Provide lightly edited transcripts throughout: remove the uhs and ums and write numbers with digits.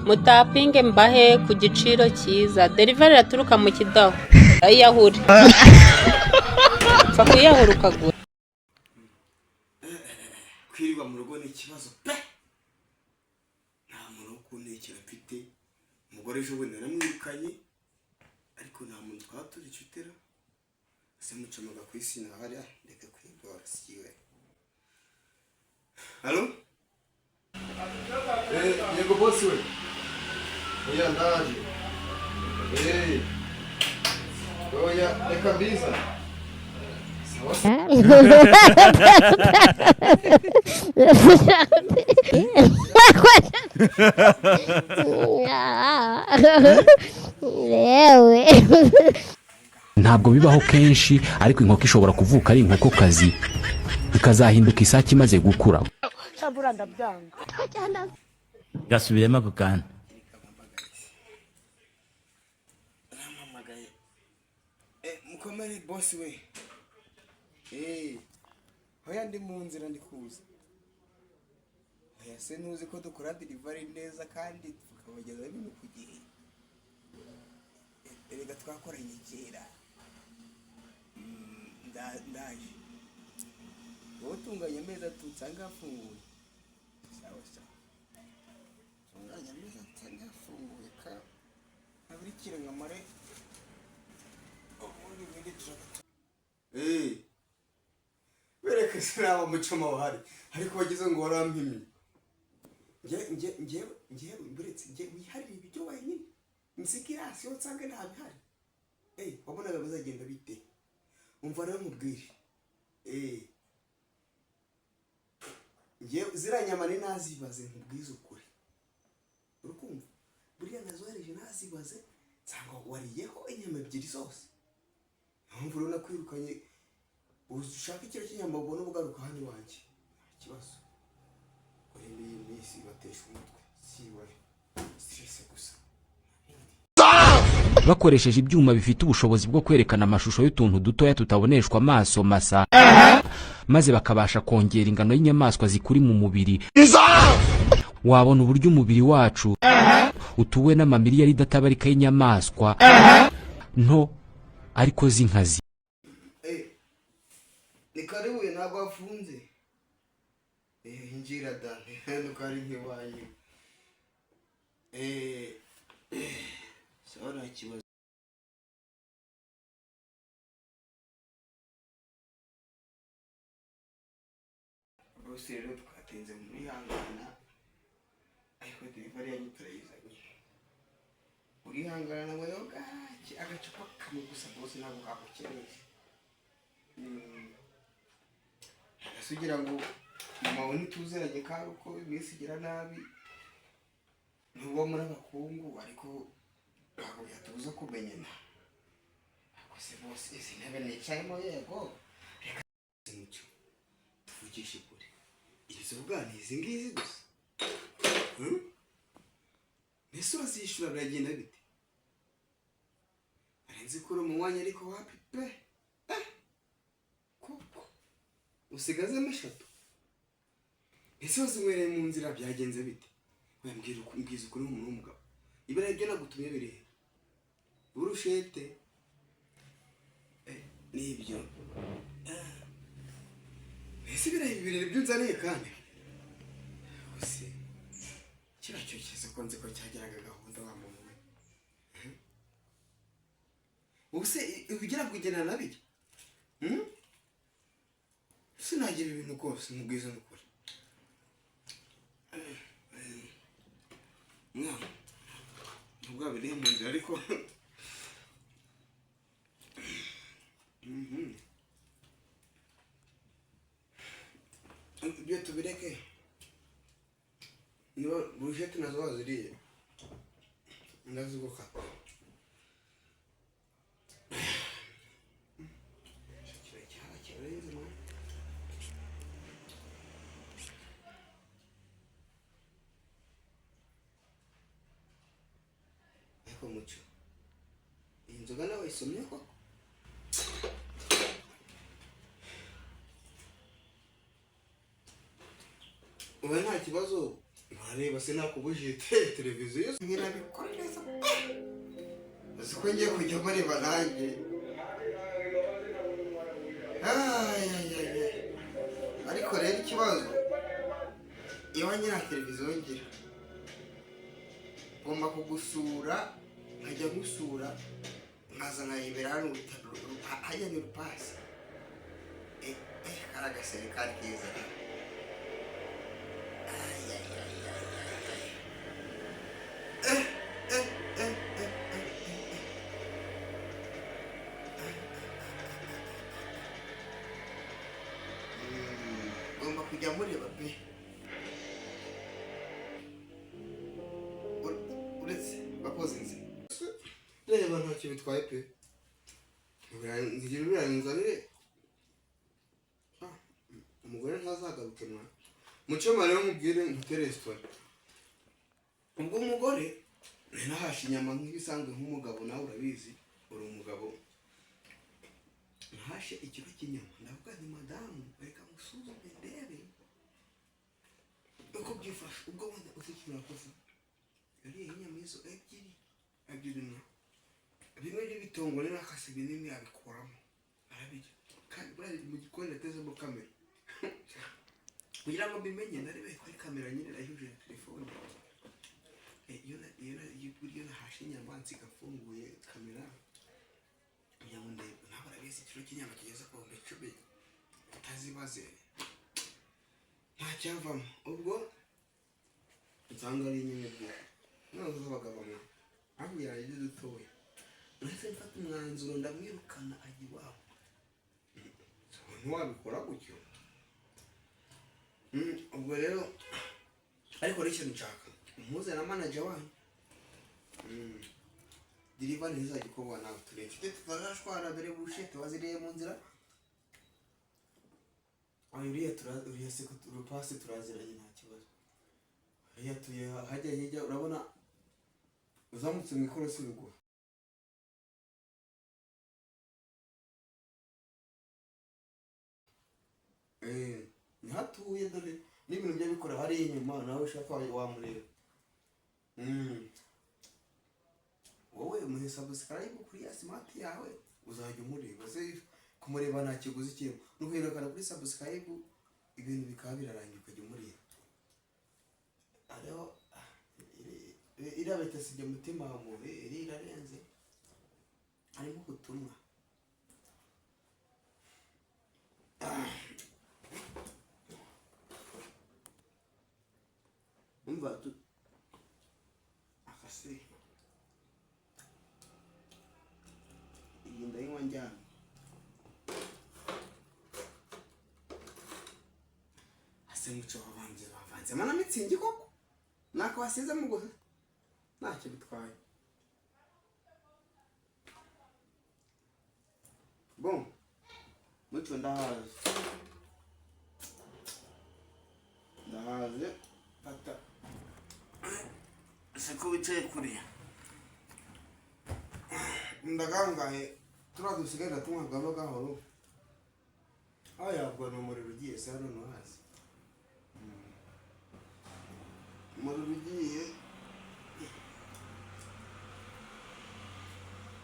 mutapinge mbahe ku giciro cyiza delivery aturuka mu kidaho ayahuri fa kuyahura ukagura kwirirwa mu rugo ni ikibazo pe nta muntu ukuntekera mfite umugore ejo bundi naramwirukanye ariko nta muntu twaturi cutera se mucomaga ku isi na hariya ndeke kwigora siwe. Allo? Yego bosi we. Oya ndaje. Oya reka biza. Ntabwo bibaho kenshi ariko inkoko ishobora kuvuka ari inkokokazi ikazahinduka isake imaze gukura. Gasubiremo ako kana. Mukomere bosi we. Hoya ndi mu nzira ndi kuza. Se ntuzi ko dukora delivery neza kandi tukabageza ibintu ku gihe. Erega twakoranye kera. Ndaje. Utunganya ameza tutsanga afunguye. Sawa sawa. Tunganya ameza tutsanga afunguye ka. Abirikira ngamare. Ubundi bindi turabata. Bereka siraba mucoma wahari. Ariko wagize ngo warampimye. Nge buretse nge wihari ibyo wenyine. Nsikira siyo tsanga ntabihari. Wabonaga bizagenda bite? Umva rero mubwire. Nge ziranyama ni nazibaze mubwize ukuri. Urukumva? Buriya nazohereje nazibaze cyangwa wariyeho inyama ebyiri zose. Mpamvu rero nakwirukanye ushaka ikiro cy'inyama ubona ubugaruka hano wanjye. Kibazo. Kuri iyi minsi batesha umutwe. Siwe. Stress gusa. Bakoresheje ibyuma bifite ubushobozi bwo kwerekana amashusho y'utuntu dutoya tutaboneshwa amaso masa maze bakabasha kongera ingano y'inyamaswa zikuri mu mubiri. Wabona uburyo umubiri wacu utuwe n'amamiliyari databarika y'inyamaswa nto ariko z'inkazi. Ni karibu ntabwo afunze. Injira dane hano kari nkiwanyu. Sora kibazo. Bose rero twatenze muri hangana. Ariko delivery yanyu turayizanye. Uri hangana ngo yoga agacupa kamwe gusa bose nabo kabukeneye. Sugira ngo mama ntituzeranye kandi uko ibisigira nabi. Nuwo muri abakungu ariko ntabwo yatuza kumenyana. Akose bose izi ntebe nicayemo yego. Reka mucyo. Tuvugishe kure. Izo bwanizi ngizi gusa. Mbese bazishura biragenda bite? Arenze kuri mu mwanya ariko wapi pe? Koko. Usigaze amashatu. Ese waziwereye mu nzira byagenze bite? Wambwira umbwiza ukuri umuntu w'umugabo. Ibara ibyo nagutumye bireba. Urushete. Nibyo. Ese birayi bibiri byunzaniye kandi. Ose. Kira cyo kize konze ko cyagiraga gahunda wa muntu we. Ose ubigira kugena nabiki? Sinagira ibintu rwose mubwiza n'ukuri. Nubwo biri mu nzira ariko ibyo tubireke. Niba burushete nazo waziriye ndazuguka. Mucho. Inzoga nawe isomye koko. Uba nta kibazo urareba se nakubujije televiziyo nkirabikora neza uzi ko ngiye kujya mureba nanjye ariko rero ikibazo iyo nyira televiziyo ngira ngomba kugusura nkajya gusura nkaza nkayibera hano hajya ni Rupasi kari agaserikari keza ngomba kujya mureba pe uretse bakoze inzi reba ntacyo bitwaye pe nzigira biranzanire umugore ntazagaruke mwana mucoma rero mubwire mfite resitora ubwo umugore nahashe inyama nk'ibisanzwe nk'umugabo nawe urabizi uri umugabo nahashe ikiro cy'inyama ndavuga nti madamu reka musuzume ndebe uko byifashe ubwo wenda utikira kosa yariye inyama izo ebyiri na bimwe by'ibitongore n'akase binini abikuramo arabirya kandi bari mu gikoni natezemo kamera kugira ngo mbimenye narebe kuri kamera nyine nayuje na telefone iyo nahashe inyama nsiga afunguye kamera kugira ngo ndebe ntabwo arabizi ikiro cy'inyama kigeze ku bihumbi 10 utazibaze ntacyavamo ubwo nsanga ari nyine bwo nazo z'abagabo mwe ahubwo yaragize dutoya nahise mfata umwanzuro ndamwirukana ajya iwabo ntiwabikora gutyo ubwo rero ariko rero ikintu nshaka umuze na manager wanyu diriva ntizajya kuba nawe tureke tutazashwana dore bushete waziriye mu nzira uriya se Rupasi turaziranye nta kibazo uriya tuye hajya hirya urabona uzamutse mu ikorosi biguha ntihatuye dore n'ibintu byo bikora hariya inyuma nawe ushaka wamureba wowe umuhe subscribe kuri ya smart yawe uzajya umureba se kumureba nta kiguzi kirimo nuherekana kuri subscribe ibintu bikaba birarangira ukajya umureba ariho irabeta sijya mutima wa muntu irarenze harimo ubutumwa umva akase iyi ndayinywa njyana ase muco bavanze mana mitsingi koko nako wasize mu gusa ntacyo bitwaye bon muco ndahaze pata seko wicaye kuriya ndagangaye turadusigaye tumwe bwaba gahoro ayabwo no umuriro ugiye se hano no hasi umuriro ugiye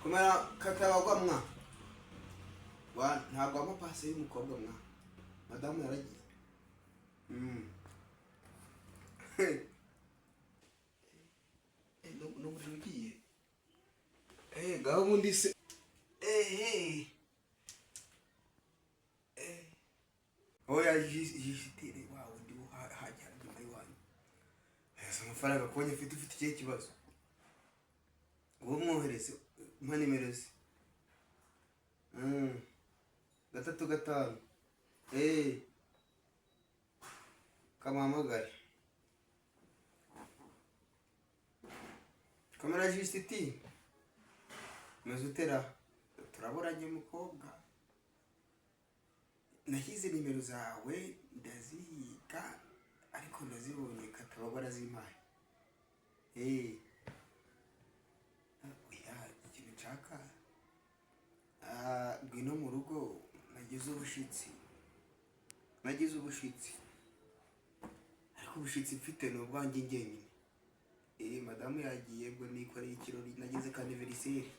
kumera katabagwa mwa ntabwo amapasi y'umukobwa mwa madamu yaragiye n'umuriro ugiye gaho ubundi se oya jisitire wawe ndi hajya nyuma y'wanyu ese amafaranga kubonye ufite ikihe kibazo uwo mwohereze mpa nimero ze 3 kamuhamagare kamera jisiti maze utera turaburanye umukobwa nashyize nimero zawe ndaziga ariko ndazibonye kataba barazimpaye oya ikintu nshaka ngwino mu rugo nagize ubushitsi ariko ubushitsi mfite ni ubwanjye njyenyine. Madamu yagiye bwo nikoreye ikirori nageze ka anniversaire.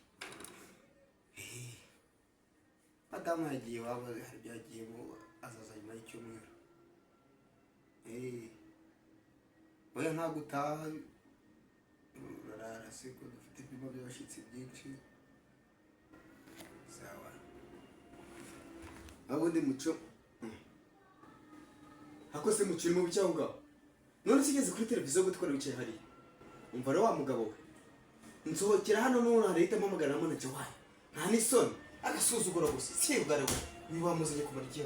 Madamu yagiye waba hari byagiyemo azaza nyuma y'icyumweru. Oya nta gutaha Araseka dufite ibimo by'abashitsi byinshi. Sawa. Abundi muco. Hakose muciri mu bicyahuga. None sigeze kuri televiziyo gutwara bicaye hari. Umva rero wa mugabo we. Nsohokera hano none harita mpamagara namwe na wawe. Nta nisoni. Agasuzugura gusa. Si ubware we. Niba muzanye kubarya.